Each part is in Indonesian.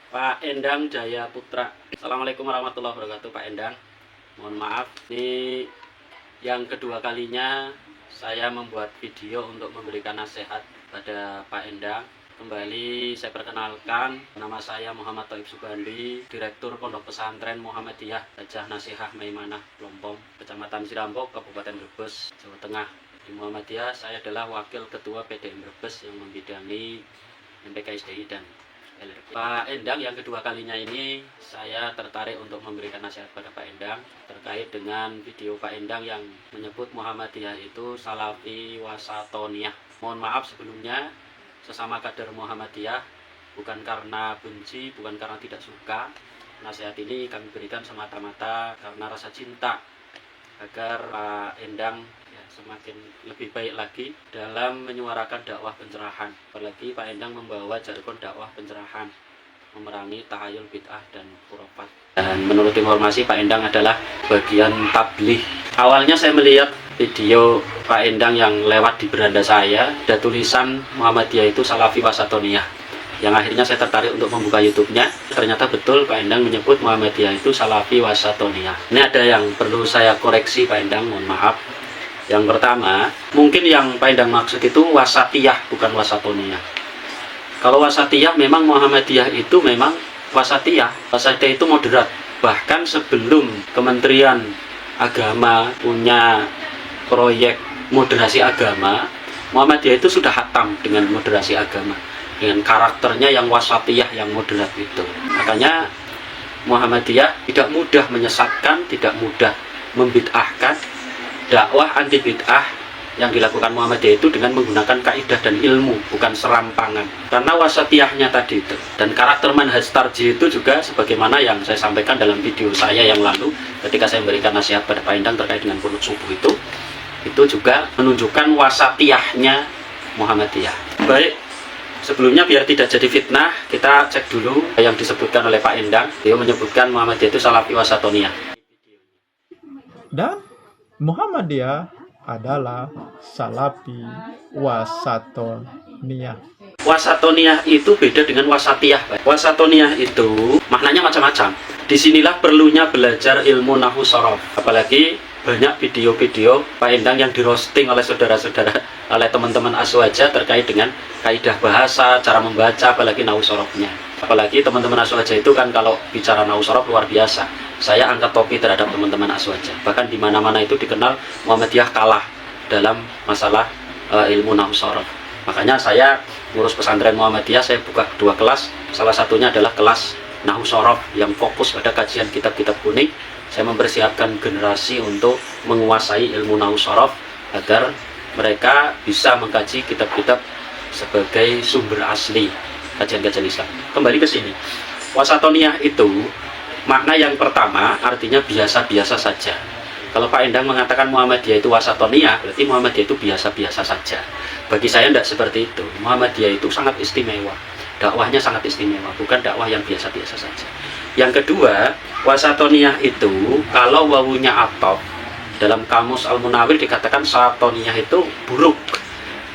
Pak Endang Jaya Putra. Assalamualaikum warahmatullahi wabarakatuh, Pak Endang. Mohon maaf, ini yang kedua kalinya saya membuat video untuk memberikan nasihat pada Pak Endang. Kembali saya perkenalkan, nama saya Muhammad Thaib Subandi, Direktur Pondok Pesantren Muhammadiyah Hajah Nasihah Maimanah, Lompong, Kecamatan Sirambok, Kabupaten Brebes, Jawa Tengah. Di Muhammadiyah saya adalah Wakil Ketua PDM Brebes yang membidangi MPKSDI dan LRB. Pak Endang yang kedua kalinya ini saya tertarik untuk memberikan nasihat pada Pak Endang terkait dengan video Pak Endang yang menyebut Muhammadiyah itu Salafi Wasatoniyah. Mohon maaf sebelumnya, sesama kader Muhammadiyah, bukan karena benci, bukan karena tidak suka. Nasihat ini kami berikan semata-mata karena rasa cinta agar Pak Endang semakin lebih baik lagi dalam menyuarakan dakwah pencerahan. Apalagi Pak Endang membawa jargon dakwah pencerahan, memerangi tahayul bid'ah dan khurafat. Dan menurut informasi Pak Endang adalah bagian tabligh. Awalnya saya melihat video Pak Endang yang lewat di beranda saya, ada tulisan Muhammadiyah itu Salafi Wasatoniyah. Yang akhirnya saya tertarik untuk membuka YouTube-nya. Ternyata betul Pak Endang menyebut Muhammadiyah itu Salafi Wasatoniyah. Ini ada yang perlu saya koreksi Pak Endang, mohon maaf. Yang pertama, mungkin yang Pak Endang maksud itu wasatiyah, bukan wasatoniyah. Kalau wasatiyah memang Muhammadiyah itu memang wasatiyah. Wasatiyah itu moderat. Bahkan sebelum Kementerian Agama punya proyek moderasi agama, Muhammadiyah itu sudah hatam dengan moderasi agama, dengan karakternya yang wasatiyah, yang moderat itu. Makanya Muhammadiyah tidak mudah menyesatkan, tidak mudah membid'ahkan. Dakwah anti bid'ah yang dilakukan Muhammadiyah itu dengan menggunakan kaidah dan ilmu, bukan serampangan. Karena wasatiyahnya tadi itu, dan karakter manhaj tarji itu juga sebagaimana yang saya sampaikan dalam video saya yang lalu ketika saya memberikan nasihat pada Pak Endang terkait dengan qunut subuh itu juga menunjukkan wasatiyahnya Muhammadiyah. Baik, sebelumnya biar tidak jadi fitnah, kita cek dulu yang disebutkan oleh Pak Endang. Dia menyebutkan Muhammadiyah itu Salafi Wasatoniyah. Dan Muhammadiyah adalah Salafi Wasatoniyah. Wasatoniyah itu beda dengan wasatiyah. Wasatoniyah itu maknanya macam-macam. Disinilah perlunya belajar ilmu nahwu shorof. Apalagi banyak video-video Pak Endang yang di roasting oleh saudara-saudara, oleh teman-teman Aswaja terkait dengan kaidah bahasa, cara membaca, apalagi nahwu shorofnya. Apalagi teman-teman Aswaja itu kan kalau bicara nahwu shorof luar biasa. Saya angkat topi terhadap teman-teman Aswaja. Bahkan di mana-mana itu dikenal Muhammadiyah kalah dalam masalah ilmu nahwu shorof. Makanya saya ngurus pesantren Muhammadiyah, saya buka 2 kelas. Salah satunya adalah kelas nahwu shorof yang fokus pada kajian kitab-kitab kuning. Saya mempersiapkan generasi untuk menguasai ilmu nahwu shorof agar mereka bisa mengkaji kitab-kitab sebagai sumber asli kajian-kajian Islam. Kembali ke sini, wasatoniyah itu makna yang pertama artinya biasa-biasa saja. Kalau Pak Endang mengatakan Muhammadiyah itu wasatoniyah, berarti Muhammadiyah itu biasa-biasa saja. Bagi saya tidak seperti itu. Muhammadiyah itu sangat istimewa. Dakwahnya sangat istimewa, bukan dakwah yang biasa-biasa saja. Yang kedua, wasatoniyah itu kalau wawunya atop, dalam kamus Al-Munawir dikatakan satoniyah itu buruk.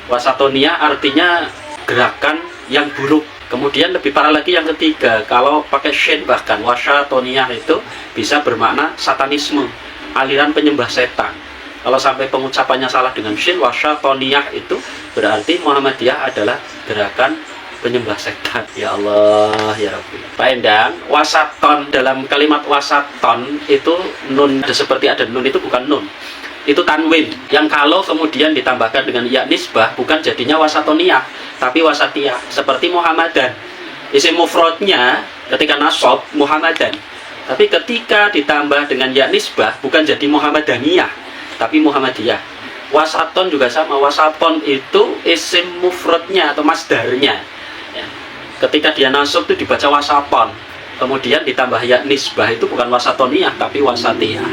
Wasatoniyah artinya gerakan yang buruk. Kemudian lebih parah lagi yang ketiga, kalau pakai shin bahkan wasatoniyah itu bisa bermakna satanisme, aliran penyembah setan. Kalau sampai pengucapannya salah dengan shin, wasatoniyah itu berarti Muhammadiyah adalah gerakan penyembah setan. Ya Allah, ya Rabbi. Pak Endang, wasaton, dalam kalimat wasaton itu nun, seperti ada nun itu bukan nun, itu tanwin, yang kalau kemudian ditambahkan dengan ya nisbah bukan jadinya wasatoniyah tapi wasatiyah, seperti Muhammadan. Isim mufradnya ketika nasab Muhammadan, tapi ketika ditambah dengan ya nisbah bukan jadi Muhammadaniyah tapi Muhammadiyah. Wasaton juga sama, wasaton itu isim mufradnya atau masdarnya ya. Ketika dia nasab itu dibaca wasaton, kemudian ditambah ya nisbah itu bukan wasatoniyah tapi wasatiyah.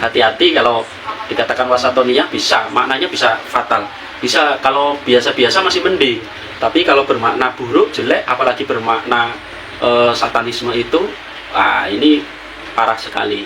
Hati-hati kalau dikatakan wasatoniyah, bisa maknanya bisa fatal. Bisa kalau biasa-biasa masih mending, tapi kalau bermakna buruk, jelek, apalagi bermakna satanisme itu, ini parah sekali.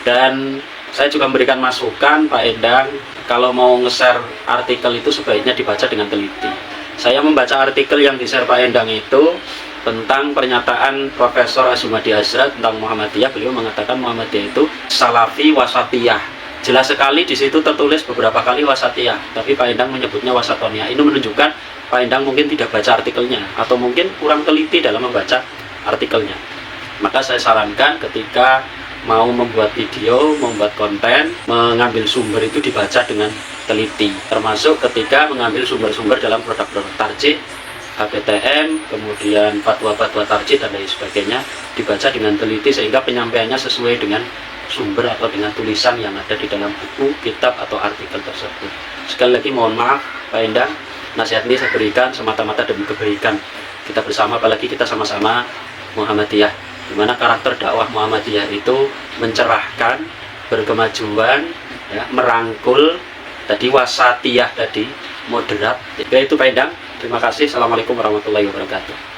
Dan saya juga memberikan masukan Pak Endang, kalau mau nge-share artikel itu sebaiknya dibaca dengan teliti. Saya membaca artikel yang di-share Pak Endang itu, tentang pernyataan Profesor Azumadi Azra tentang Muhammadiyah. Beliau mengatakan Muhammadiyah itu salafi wasatiyah. Jelas sekali di situ tertulis beberapa kali wasatiyah, tapi Pak Endang menyebutnya wasatoniyah. Ini menunjukkan Pak Endang mungkin tidak baca artikelnya, atau mungkin kurang teliti dalam membaca artikelnya. Maka saya sarankan ketika mau membuat video, membuat konten, mengambil sumber itu dibaca dengan teliti. Termasuk ketika mengambil sumber-sumber dalam produk-produk tarjih, HPTM, kemudian fatwa-fatwa tarjih dan lain sebagainya, dibaca dengan teliti sehingga penyampaiannya sesuai dengan sumber atau dengan tulisan yang ada di dalam buku, kitab atau artikel tersebut. Sekali lagi mohon maaf Pak Endang, nasihat ini saya berikan semata-mata demi kebaikan kita bersama, apalagi kita sama-sama Muhammadiyah, di mana karakter dakwah Muhammadiyah itu mencerahkan, berkemajuan, ya, merangkul, tadi wasatiyah tadi, moderat. Itu Pak Endang. Terima kasih. Assalamualaikum warahmatullahi wabarakatuh.